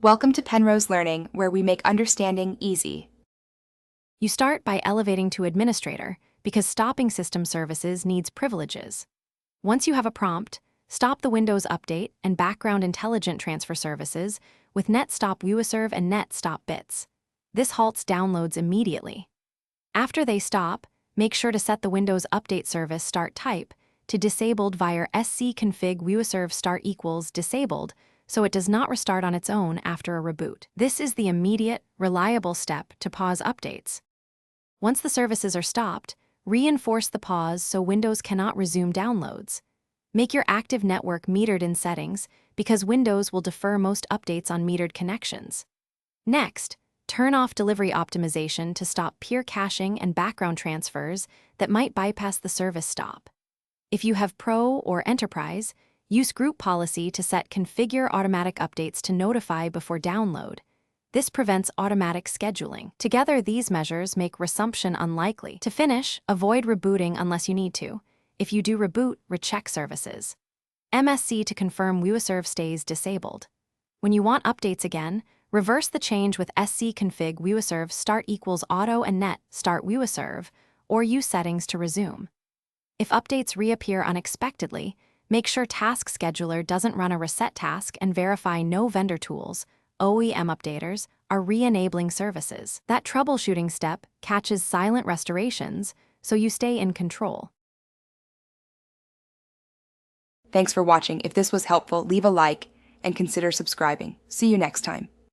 Welcome to Penrose Learning, where we make understanding easy. You start by elevating to administrator because stopping system services needs privileges. Once you have a prompt, stop the Windows Update and Background Intelligent Transfer services with netstop WUServe and netstop bits. This halts downloads immediately. After they stop, make sure to set the Windows Update service start type to disabled via scconfig WUServe start equals disabled so it does not restart on its own after a reboot. This is the immediate, reliable step to pause updates. Once the services are stopped, reinforce the pause so Windows cannot resume downloads. Make your active network metered in settings because Windows will defer most updates on metered connections. Next, turn off delivery optimization to stop peer caching and background transfers that might bypass the service stop. If you have Pro or Enterprise, use group policy to set configure automatic updates to notify before download. This prevents automatic scheduling. Together, these measures make resumption unlikely. To finish, avoid rebooting unless you need to. If you do reboot, recheck services. MSC to confirm WUServe stays disabled. When you want updates again, reverse the change with scconfig WUServe start equals auto and net start WUServe, or use settings to resume. If updates reappear unexpectedly, make sure Task Scheduler doesn't run a reset task and verify no vendor tools, OEM updaters, are re-enabling services. That troubleshooting step catches silent restorations, so you stay in control. Thanks for watching. If this was helpful, leave a like and consider subscribing. See you next time.